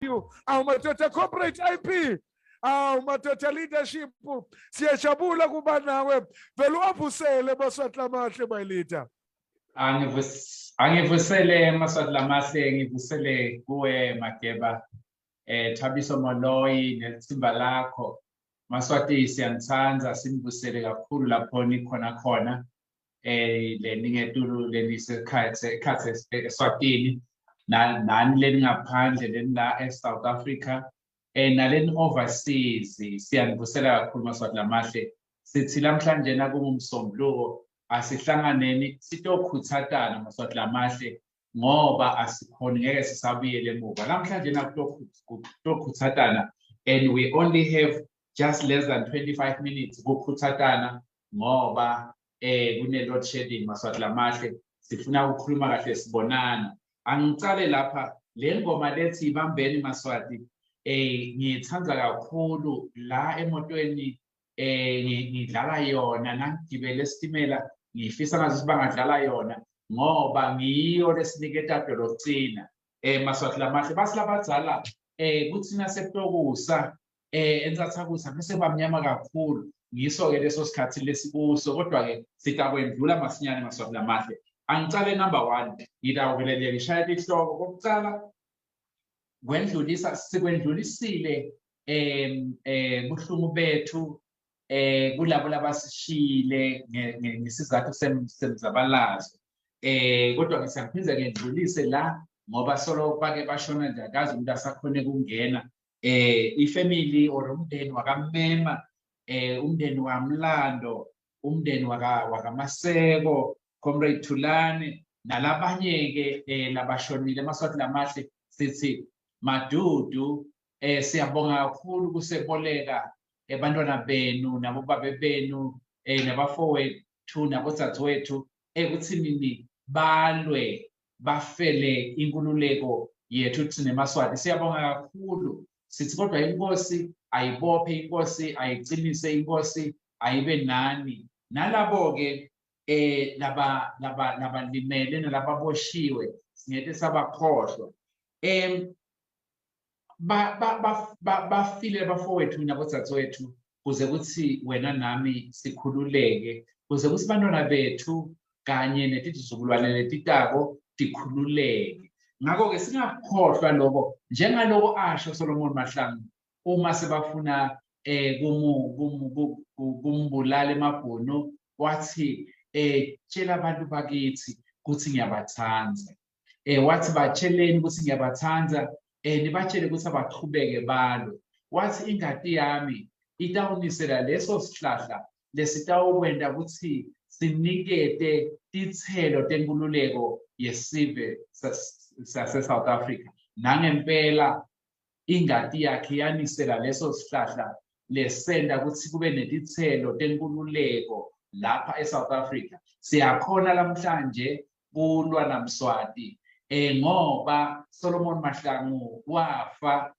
Madoda corporate IP, madoda leadership, siyajabula kuba nawe. Vele wavusele Maswati Lamahle my leader. Angivusele Maswati Lamahle, ngivusele kuwe Mageba, Thabiso Moloi nethimba lakho. Maswati siyanithanda, sinivusele kakhulu lapho nikhona khona. Leningetulu lenisekhathe eSwatini, nani leningaphandle lenila eSouth Africa, naleni overseas. Siyanivusela kakhulu Maswati Lamahle. Sithi namhlanje nakungumsombuluko asihlanganeni sitokhuthatana Maswati Lamahle ngoba asikhoni ngeke sisabuyele emuva. Namhlanje nakutokhuthatana, and we only have just less than 25 minutes ukukhuthatana ngoba kune load shedding Maswati Lamahle. Sifuna ukukhuluma kahle sibonana. Angicale lapha le ngoma lethi ibambeni Maswati, ngiyithanda kakhulu la emotweni, ngidlala yona nangigibele esitimela, ngifisa ngathi bangadlala yona ngoba ngiyo lesiniketa dolocina. Maswati Lamahle basilabadzala kuthina septokusa enzathakusa bese bamnyama kakhulu. Ngiso ke leso sikhathi lesikuso, kodwa ke sitakwendlula masinyane Maswati Lamahle. Angicale number 1 ngidawubelele ngishaya ihloko kokucala sikwendlulisile buhlungu bethu kulabo labasishile ngesizathu semzabalazo, kodwa ngisaphinza ngedlulise la ngoba solo bake bashona nje akazi umuntu asakhone kungena, ifamily or umndeni wakamema, umndeni waMlando, umndeni wakaMaseko, Comrade Thulane nalabanye ke labashonile Maswati Lamahle. Sithi madudu, siyabonga kakhulu kuseboleka abantwana benu nabobabe benu nabafowethu nabodzadzewethu ekuthini balwe bafele inkululeko yethu thina Maswati. Siyabonga kakhulu. Sithi kodwa inkosi ayibophe, inkosi ayicinise, inkosi ayibe nani nalabo ke labalimele nalababoshiwe singeke sabakhohlwa. Bafile bafowethu nabodzadzewethu kuze kuthi wena nami sikhululeke, kuze kuthi bantwana bethu kanye netizukulwane letitako tikhululeke. Ngakho ke singakhohlwa lokho, njengaloko asho Solomon Mahlangu uma sebafuna kumbulala eMabhunu wathi tshela abantu bakithi ukuthi ngiyabathanda, wathi batsheleni ukuthi ngiyabathanda, nibatshele ukuthi abaqhubeke balwe. Wathi ingadi yami itawunisela leso sihlahla lesitawukwenda ukuthi sinikete tithelo tenkululeko yesive sase-South Africa. Nangempela ingadi yakhe yanisela leso sihlahla lesenda ukuthi kube netithelo tenkululeko lapha eSouth Africa. Siyakhona namhlanje kulwa naMswati ngoba Solomon Mahlangu wafa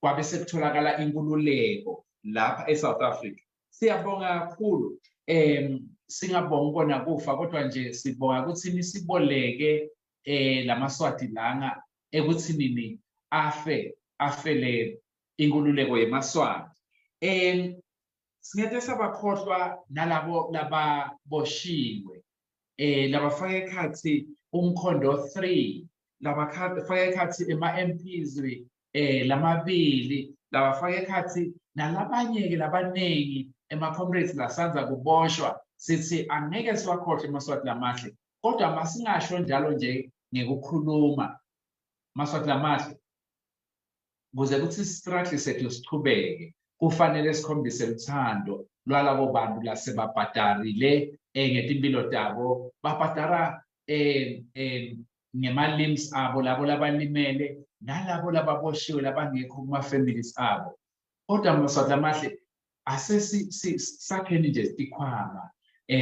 kwabe sekutholakala inkululeko lapha eSouth Africa. Siyabonga kakhulu, singabonga ukona kufa kodwa nje sibonga ukuthi nisiboleke laMaswati langa ekuthini afele inkululeko yeMaswati. Singeke sabakhohlwa nalabo lababoshiwe, labafaka ekhathi umkhondo 3, labafaka ekhathi ama-MPs lamabili, labafaka ekhathi nalabanye ke labanengi ema-comrades lasanza kuboshwa. Sithi angeke siwakhohle Maswati Lamahle, kodwa masingasho njalo nje ngekukhuluma Maswati Lamahle. Kuze kuthi isistrategy sethu sichubeke kufanele sikhombise uthando lwalabo bantu lasebabhadarile ngetimpilo tabo, babhadara ngema-limbs abo, labo labalimele nalabo lababoshiwe labangekho kuma-families abo. Kodwa Maswati Lamahle sakheni nje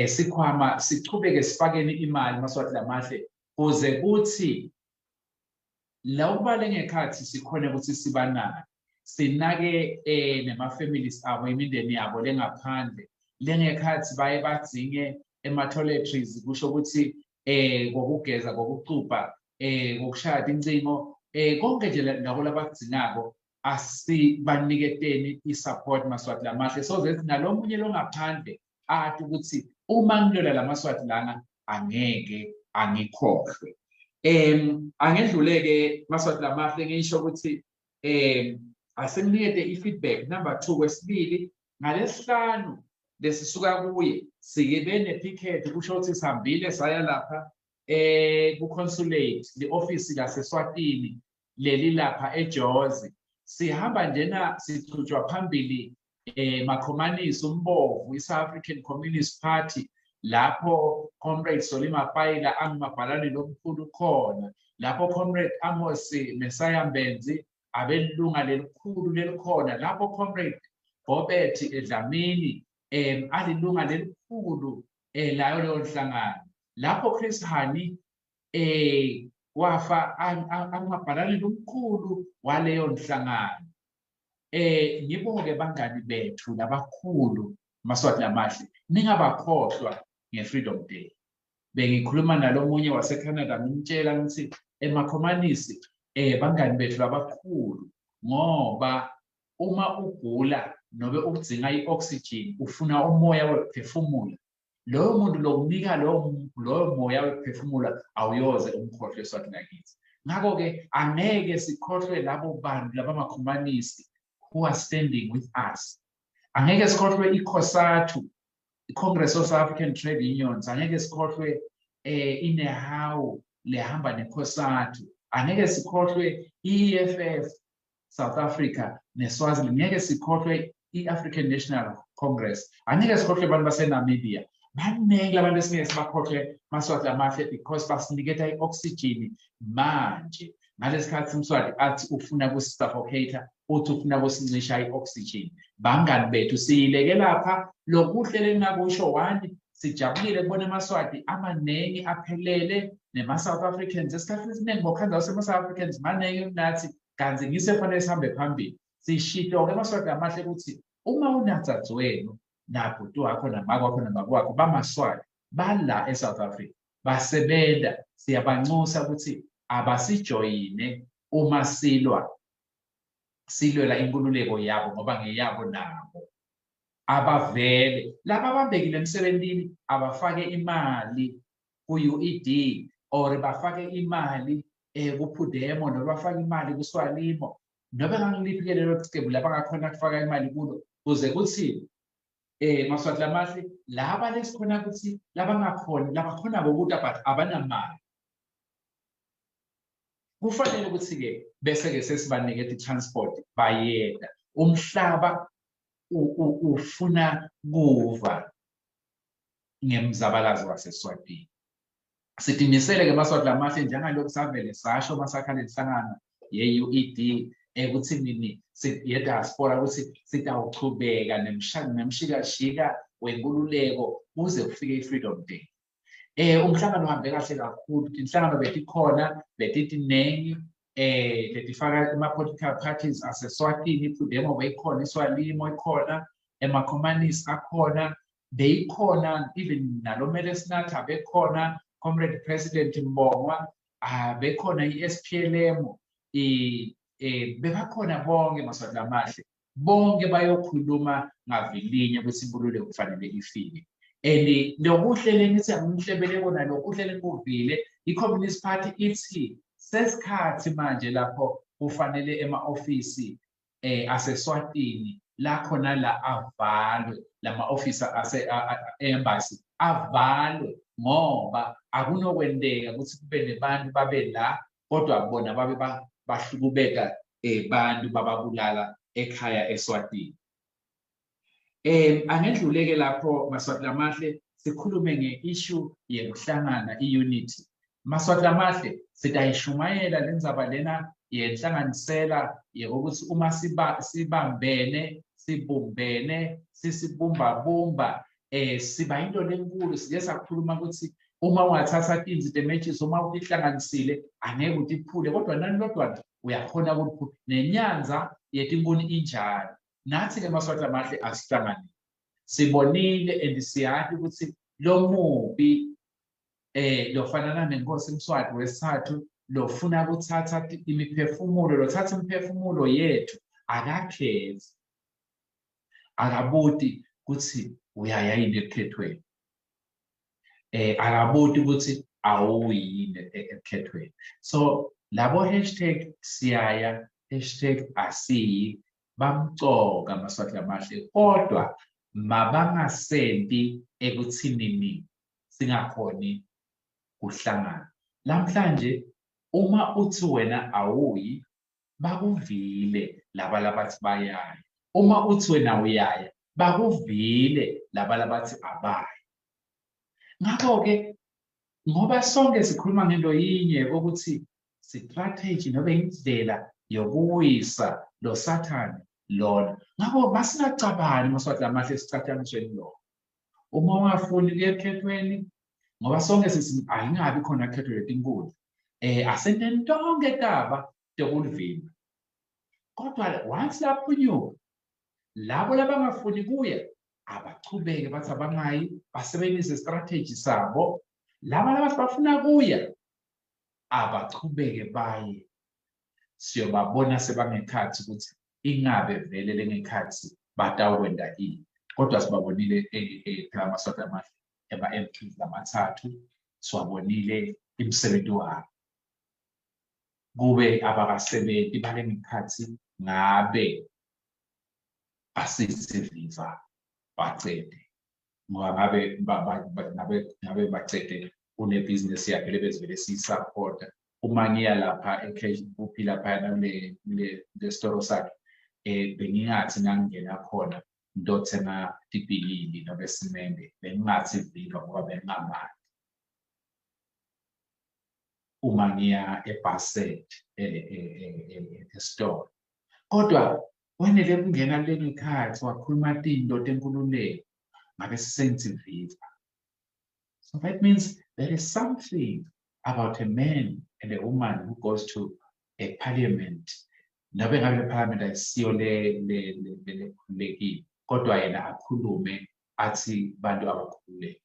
sikhwama sichubeke sifakeni imali Maswati Lamahle kuze kuthi la ubale ngekhathi sikhona ukuthi sibanake, sinake nema-families abo, imindeni yabo lengaphandle lengekhathi baye badzinge ema-toiletries, kusho ukuthi kokugeza, kokuxubha, kokushaya incingo konke nje labo labakudingako asibaniketeni i-support Maswati lamahle sozethi nalomunye longaphandle athi ukuthi uma ngilola lamaswati lana angeke angikhohlwe. Angedlule-ke Maswati lamahle ngisho ukuthi asenginikezwe i-feedback number 2 kwesibili ngalesihlanu lesisuka kuye sibe ne-picket kusho ukuthi sihambile saya lapha ku-consulate le-office laseSwatini leli lapha eJozi sihamba njena sithutshwa phambili makhomanisi umbovu i-South African Communist Party lapho comrade Solima Payila angimabhalane lomkhulu khona lapho comrade Amos Messiah Mbenzi abelunga lelikhulu lelikhona lapho comrade Bobet Dhlamini alilunga lelikhulu layo leyo nhlangano lapho Chris Hani wafa angimabhalane lomkhulu waleyo nhlangano. Ngibonge bangani bethu labakhulu Maswati lamahle ningabakhohlwa nge-Freedom Day. Bengikhuluma nalomunye waseCanada ngimtshela ngithi emakhomanisi bangani bethu labakhulu ngoba uma ugula nobe udzinga i-oxygen ufuna umoya wokuphefumula loyo muntu lokunika loyo moya wokuphefumula awuyoze umkhohlwe eSwatini lakithi. Ngakho-ke angeke sikhohlwe labo bantu labamakhomanisi who are standing with us. Angeke sikhohlwe iCOSATU, i-Congress of South African Trade Unions, angeke sikhohlwe iNEHAWU lehamba neCOSATU, angeke sikhohlwe i-EFF South Africa neSwaziland, angeke sikhohlwe i-African National Congress, angeke sikhohlwe abantu baseNamibia. Baningi abantu esingeke sibakhohlwe Maswati lamahle because basiniketa i-oxygen manje. Ngalesikhathi uMswati athi ufuna kusuffocate uthi ufuna kusincisha i-oxygen. Bangani bethu siyileke lapha lokuhlele nakusho 1 sijabulile kubona amaswati amanengi aphelele nema-South Africans esikhathini esiningi ngokuhamba kwasema-South Africans manengi nathi kanti ngise fanele sihambe phambili. Sishito-ke amaswati amahle ukuthi uma unatsatsi wenu nabhuti wakho namako wakho namakwakho bamaswati bala eSouth Africa basebenza siyabanxusa ukuthi abasijoyine uma silwela inkululeko yabo ngoba ngeyabo nabo abavele laba ababekile emsebenzini abafake imali ku-UED or bafake imali kuPhudemo noma bafake imali kuSwalimo noma ngangiliphi lelo cebo lapha ngakhona kufaka imali kulo kuze kuthi Maswati lamahle laba lesikhona ukuthi labakhona bokuthi but abanamali kufanele ukuthi-ke bese-ke sesibaniketa i-transport bayeda umhlaba ufuna kuva ngemzabalazo waseSwatini. Sidinisele-ke Maswati lamahle njengalokhu savele sasho masakhala inhlangano ye-UED ukuthi nini ye-diaspora ukuthi sitawuchubeka nemshikashika wenkululeko kuze kufike i-Freedom Day. Umhlangano uhambe kahle kakhulu, inhlangano betikhona betiningi letifaka ama-political parties aseSwatini, iPhudemo beyikhona, iSwalimo ikhona, emakhomanisi akhona, beyikhona even nalomele sinatha bekhona, Comrade President Mbongwa, bekhona i-SPLM, bebakhona bonke Maswati lamahle, bonke bayokhuluma ngavilinye ukuthi inkululeko kufanele ifike. Lokuhlele ngithi angihlebele kona lokuhlele kuvile i-Communist Party ithi sesikhathi manje lapho kufanele ema-ofisi aseSwatini la khona la avalwe lama-ofisi ase-embassy avalwe ngoba akunokwendeka ukuthi kube nebantu babe la kodwa bona babe bahlukubeka bantu bababulala ekhaya eSwatini. Angedluleke lapho Maswati lamahle sikhulume nge-issue yokuhlangana i-unity. Maswati lamahle sitayishumayela lenzaba lena yenhlanganisela yokuthi uma sibambene sibumbene sisibumbabumba siba into lenkulu sike sakhuluma ukuthi uma ungathatha izinto ematches uma uhlanganisile angeke utiphule kodwa nani lodwa uyakhona ukuphula nenyanza yetinkuni injalo. Nathi-ke Maswati lamahle asihlangane sibonile and siyazi ukuthi lo mubi lofanana nenkosi uMswati wesithathu lofuna ukuthatha imiphefumulo lothatha imiphefumulo yethu akakhethi akabuti ukuthi uyaya yini ekukhethweni akabuti ukuthi awuyini ekukhethweni so labo hashtag siyaya hashtag asiyi bamcoka amaswahili amahle kodwa mabangasenti ekuthinini singakhoni kuhlangana namhlanje uma uthi wena awuyi bakuvile laba labathi bayaya uma uthi wena uyaya bakuvile laba labathi abayi ngakho-ke ngoba sonke sikhuluma ngento yinye ukuthi strategy nobe indlela yokuwisa lo sathane lona ngakho masingacabani maswahili amahle esicathanisweni lo uma ungafuni kuye ekhethweni ngoba sonke sithi ayingabi khona khetho letinkulu asenteni tonke taba tokulivimba kodwa once laphunyuka labo labangafuni kuya abachubeke bathi abangayi basebenzise strategy sabo laba labathi bafuna kuya abachubeke baye siyobabona sebangekhathi ukuthi ingabe vele lengekhathi batawukwenda ini kodwa sibabonile amaswahili amahle ema-MPs amathathu siwabonile imisebenzi wabo kube abakasebenzi balengekhathi ngabe asisiviva bacede ngoba ngabe bacede kunebhizinisi yakhe lebezivele siyisapota uma ngiya lapha uphila phayana kule storo sakhe bengingathi ngangingena khona ngitothenga ibhilili nobe simende bengingathi viva ngoba bengingamali uma ngiya eBaset estore kodwa wenele kungena kuleli khathi wakhuluma tinto tenkululeko ngabe sisenthi viva so that means there is something about a man and a woman who goes to a parliament nobe ngabe le parliament ayisiyo lekhululekile kodwa yena akhulume athi bantu abakhululeke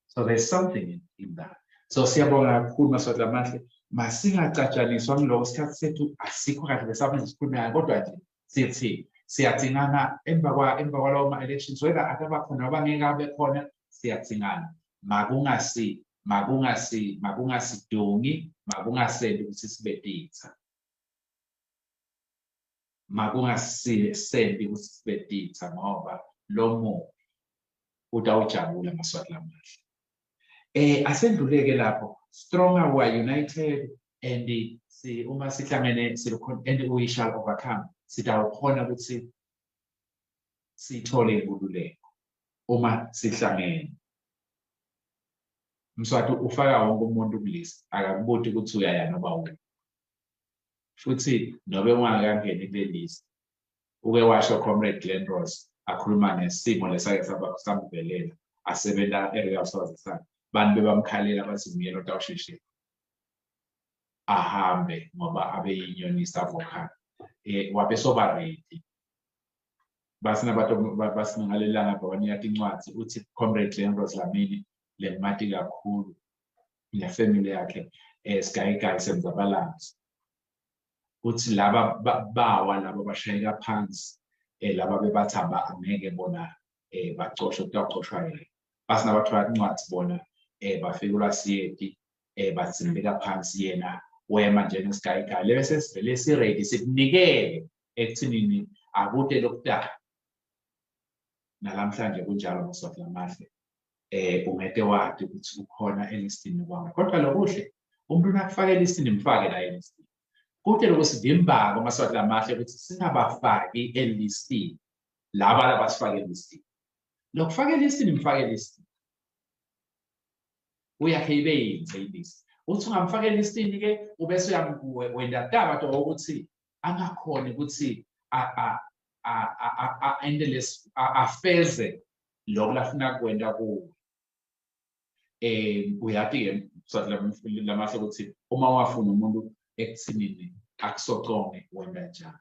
so there's something in that so siyabonga kakhulu maswahili amahle masingacatshaniswa kuloko sikhathi sethu asikho kahle besafuna sikhulume kodwa nje sithi siyathingana emva kwalawo ma-elections whether akabakhona abangeke abe khona siyathingana makungasidungi makungasendi ukuthi sibe ditha makungasendi ukuthi sibe ditha ngoba lo muntu utawujabula amaswahili amahle asendluleke lapho stronger we are united and uma sihlangene and we shall overcome sitawukhona ukuthi sithole inkululeko uma sihlangene mswati ufaka wonke umuntu kulist akakubuthi ukuthi uyaya noba wena futhi nobe ungakangeni kule list uke washo comrade Glenn Ross akhuluma nesimo lesake samuvelela asebenza area sawazisana bantu bebamkhalela bathi nguyena otawusheshela ahambe ngoba abe yinyonisa avocado wabe soba ready basina abantu basingalelanga bawanika incwadi uthi comrade Glenn Ross Dhlamini lemati kakhulu nefamily yakhe Sky semzabalansi uthi laba bawa laba bashayeka phansi laba bebathamba angeke bona bacoshwe kutaqoshwa yena basina abantu bancwadi bona bafikulwa siyeti batsimbeka phansi yena wema nje ngeSky bese sivele siready sikunikele ekuthinini akute lokudala nalamhlanje kunjalo maswahili amahle ungeke wathi ukuthi ukhona elistini kwami kodwa lokuhle umuntu nakufaka elistini mfake la elistini kuthi lokusivimba kwamaswahili amahle ukuthi singabafaki elistini laba labasifaka elistini lokufaka elistini mfake elistini uyakhe ibe yinze ilist uthi ungamfaka elistini ke ubese uyamwenda daba to ukuthi angakhona ukuthi endless afeze lokho lafuna kwenda kuwo uyathi ke mswati lamahle ukuthi uma wafuna umuntu ekuthinini akusoconge wenda njani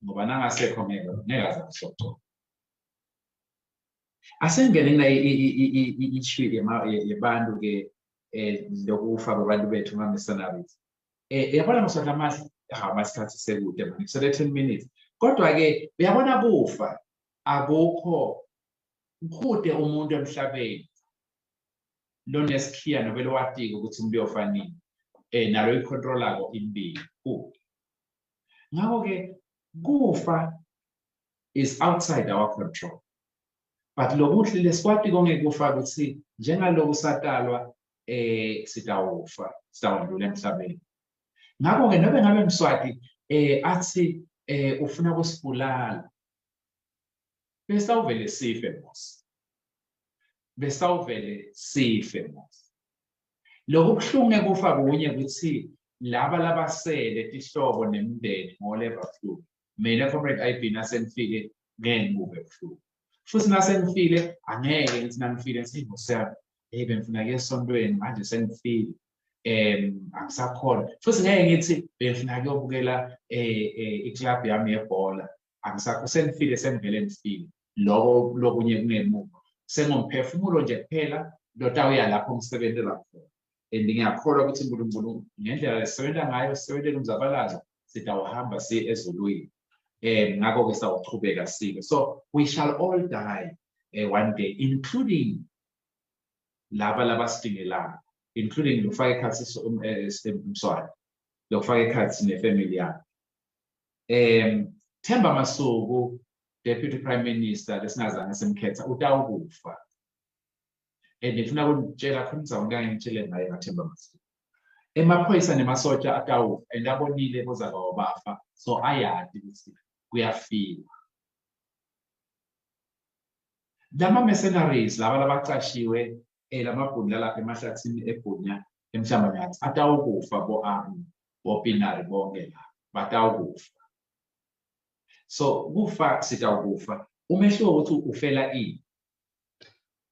ngoba nangasekho ngeke azakusoconga asengene na ichili yebantu ke lokufa kwabantu bethu ngamissionaries yabona maswahla amahle masikhathi sekude manje kusele 10 minutes kodwa ke uyabona kufa akukho kude umuntu emhlabeni lo nesikhiya nobele watiko ukuthi umuntu uyofanini nalo icontrolako impilo kude ngakho ke kufa is outside our control but lokuhle lesikwati konke kufa ukuthi njengaloku satalwa sitawufa sitawudlula emhlabeni ngakho ke nobe ngabe Mswati athi ufuna kusibulala besawuvele sife mos lokhu kuhlunge kufa kunye ukuthi laba labasele tihlobo nemindeni ngoleva flu mina comrade IB nasengifike ngeke ngibuke ebuhlungu futhi nasengifile angeke ngithi nangifile singosiyami bengifuna ke esontweni manje sengifile angisakhona futhi ngeke ngithi bengifuna kuyobukela iclub yami yebhola angisakho sengifile sengivele ngifile lokunye kungemuva sengomphefumulo nje kuphela lotawuya lapho ngisebenzela khona ngiyakholwa ukuthi uNkulunkulu ngendlela lesebenza ngayo sisebenzele umzabalazo sitawuhamba siye ezulwini ngakho ke sawuqhubeka sike so we shall all die one day including laba labasidingelayo including lokufaka ekhathi Mswati lokufaka ekhathi nefamily yakhe Themba Masuku Deputy Prime Minister lesingazange simkhetha utawukufa ngifuna ukutshela khona ngizawungeke ngitshele naye ngaThemba Masuku emaphoyisa nemasotsha atawufa andabonile bozakawa bafa so ayadi ukuthi kuyafika lama mercenaries laba labaqashiwe lamabhundla lapha emahlathini eBhunya emhlamba atawukufa bo-army bo-pinari bonke la batawukufa so kufa sitawukufa umehluko ukuthi ufela ini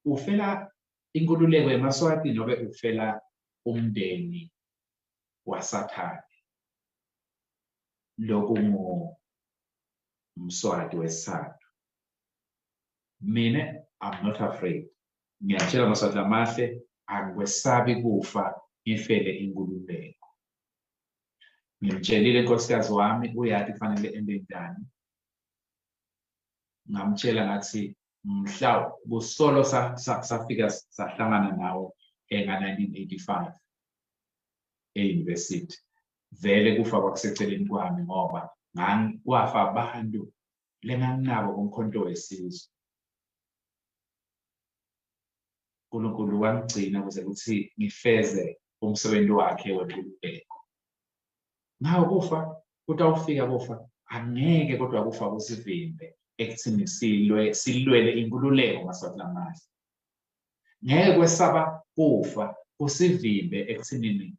ufela inkululeko yeMaswati nobe ufela umndeni wasathane lokungu Mswati wesithathu mina I'm not afraid ngiyatshela Maswati amahle angikwesabi kufa ngifele inkululeko ngimtshelile inkosikazi wami uyathi kufanele ende njani ngamtshela ngathi mhla kusolo safika sahlangana nawo nga-1985 e-university vele kufa kwakuseceleni kwami ngoba kwafa abantu lenganginabo kumkhonto wesizwe uNkulunkulu wangigcina ukuze kuthi ngifeze umsebenzi wakhe wenkululeko nawo kufa kutawufika kufa angeke kodwa kufa kusivimbe ekuthini silwele inkululeko Maswati amahle ngeke kwesaba kufa kusivimbe ekuthini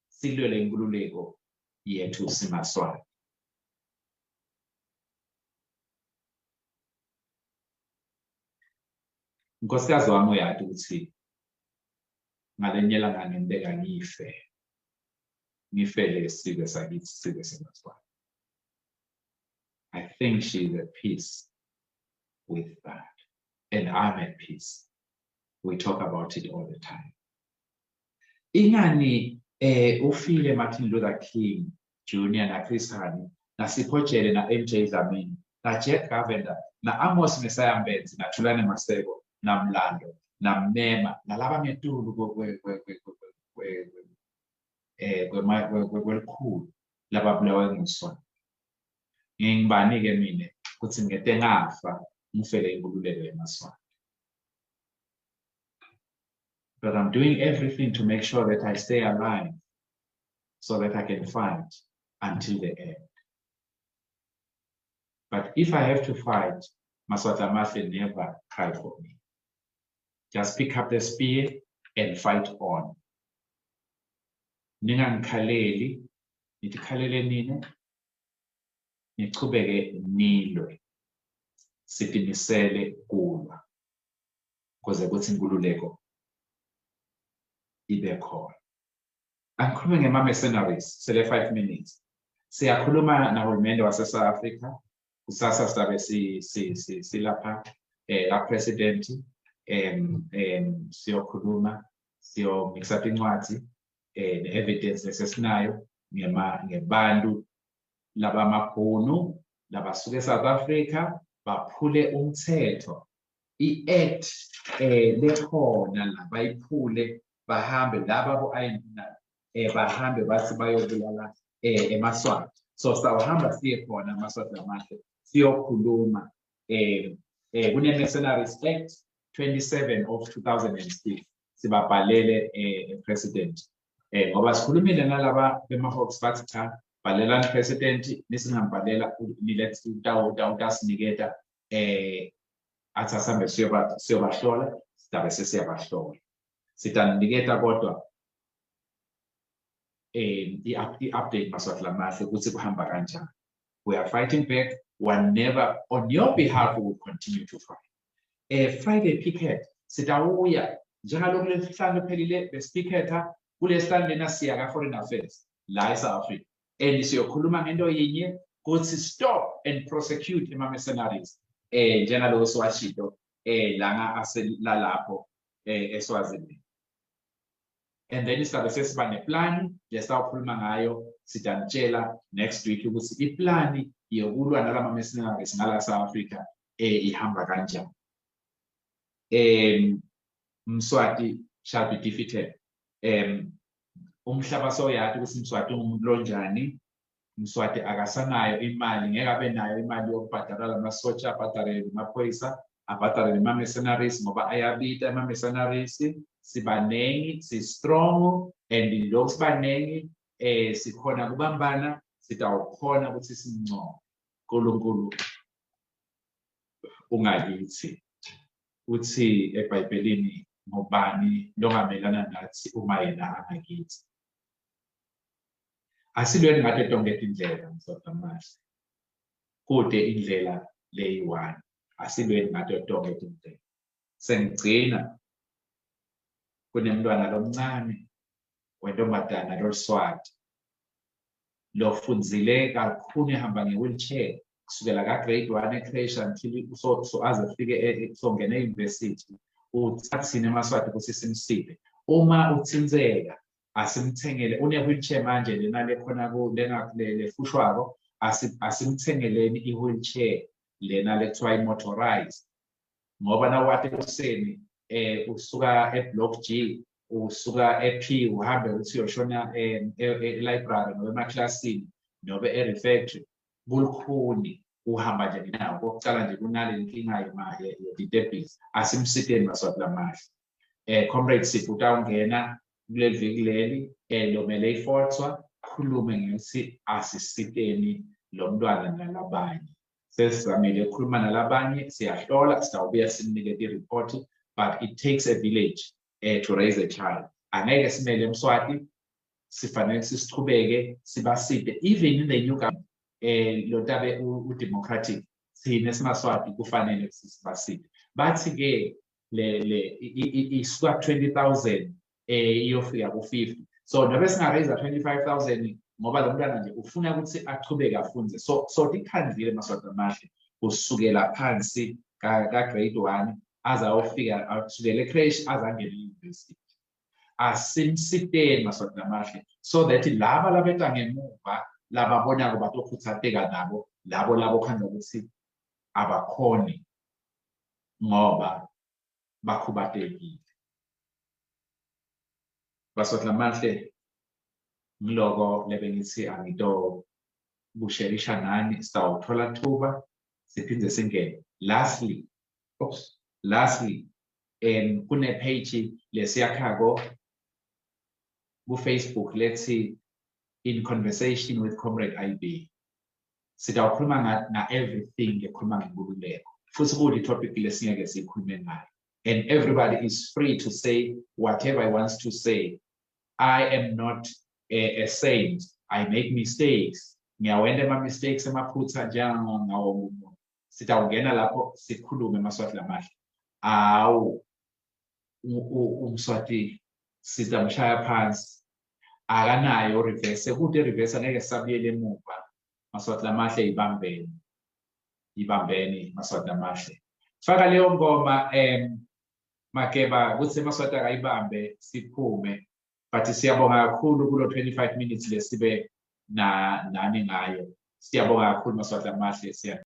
silwele inkululeko yethu simaSwati Nkosikazi wami uyathi ukuthi ngalenyela ngangembeka ngifele isiko sakithi isiko semaSwati I think she's at peace with that and I'm at peace we talk about it all the time ingani ufile Martin Luther King Jr. na Chris Hani na Sipho Jele na MJ Dlamini na Jack Gavenda na Amos Messiah Mbezi na Thulane Maseko na Mlando na Mnema nalaba ngetulu kwelikhulu lababulawa ngumswana ngingibani-ke mina ukuthi ngete ngafa ngifele inkululeko yeMaswati but I'm doing everything to make sure that I stay alive so that I can fight until the end but if I have to fight Maswati amahle never cry for me just pick up the spear and fight on ningangikhaleli nithi khalele nina nichubeke nilwe sitimisele kulwa kuze kuthi inkululeko ibe khona angikhulume ngema-mercenaries sele 5 minutes siyakhuluma nahulumende wase-South Africa kusasa sizabe silapha kapresidenti siyokhuluma siyomikisa incwadi ne-evidence esesinayo ngebantu labamaBhunu labasuke eSouth Africa baphule umthetho i-act lekhona la bayiphule bahambe laba bahambe bathi bayobulala eMaswati. So sawuhamba siye khona eMaswati amahle siyokhuluma kune-Mercenaries Act 27 of 2006 sibabhalele president ngoba sikhulumile nalaba bema-Hawks bathi cha bhalelani president nisingambhalela nilethe utasiniketa athi asambe siyobahlola sidabe sesiyabahlola sitaniketa kodwa i-update Maswati lamahle ukuthi kuhamba kanjani. We are fighting back. Whenever on your behalf we will continue to fight. Friday picket sitawuya njengalokhu lesihlanu phelile besipicketha kulesihlanu lena siya ka-foreign affairs la eSouth Africa and siyokhuluma ngento yinye kuthi stop and prosecute ama-mercenaries njengaloko siwashilo langa aselalapho eSwazini. And then sizabe sesiba neplani lesawukhuluma ngayo sitanitshela next week ukuthi iplani yokulwa nalama-mercenaries ngala South Africa ihamba kanjani. Mswati shall be defeated. Umhlaba soyathi ukuthi Mswati umuntu onjani. Mswati akasanayo imali ngeke abe nayo imali yokubhadala lamasotsha abhadalele amaphoyisa abhadalele ama-mercenaries ngoba ayabita ama-mercenaries sibanengi si-strong and lokhu sibanengi sikhona kubambana sitawukhona ukuthi simncome. uNkulunkulu ungakithi uthi eBhayibhelini ngobani longamelana nathi uma yena angakithi. Asilweni ngathi tonke indlela Mswati amahle kude indlela leyi-one asilweni ngathi tonke indlela. Sengigcina kunemntwana lomncane wentombazana loLswati lofundzile kakhulu ehamba nge-wheelchair kusukela ka-grade 1 ecreche until so aze afike songena e-university. Uthathini eMaswati ukuthi simsize uma uthinzeka asimthengele une-wheelchair manje lena lekhona lefushwako asimthengeleni i-wheelchair lena lekuthiwa i-motorized ngoba nawathi ekuseni usuka e-block G usuka e-P uhambe uthi uyoshona e-library noma emaklasini noma e-refectory bulukhuni uhamba nje nawo kokucala nje kunale inkinga ye-diabetes asimsiteni Maswati lamahle. Comrade Sibuta ungena kuleli viki leli lomele ifothwa khulume ngokuthi asisiteni lo mntwana nalabanye. Sesizamile ukukhuluma nalabanye siyahlola sitawubuya simnikete i-report but it takes a village to raise a child. Angeke simele Mswati sifanele siqhubeke sibaside even in the new government lotabe u-democratic thina esiMaswati kufanele sibaside. Bathi ke isuka 20,000 iyofika ku-50. So nobe singaraise 25,000 ngoba lo mntwana nje ufuna ukuthi aqhubeke afunde. So tikhandlile Maswati amahle kusukela phansi ka-grade 1 aze ayofika asukele ecreche aze angene e-university. Asimsiteni Maswati amahle so that laba labeta ngemuva lababonako batokhuthateka nabo labo khanda ukuthi abakhoni ngoba bakhubatekile. Maswati lamahle ngiloko lebengithi angito kusherisha nani sitawuthola thuba siphinde singene. Lastly kune page lesiyakhako ku-Facebook lethi In Conversation with Comrade IB. Sitawukhuluma na everything ekhuluma ngenkululeko futhi kuli topic lesingeke sikhulume ngayo and everybody is free to say whatever he wants to say. I am not a saint. I make mistakes. Ngiyawenda ama-mistakes emaphutha njengawo umuntu. Sitawungena lapho sikhulume Maswati lamahle. Umswati sitamshaya phansi akanayo reverse kude reverse angeke sabuyele emuva. Maswati lamahle ibambeni Maswati lamahle. Faka leyo ngoma Makeba kuthi Maswati akayibambe siphume but siyabonga kakhulu kulo 25 minutes lesibe nani ngayo. Siyabonga kakhulu Maswati amahle.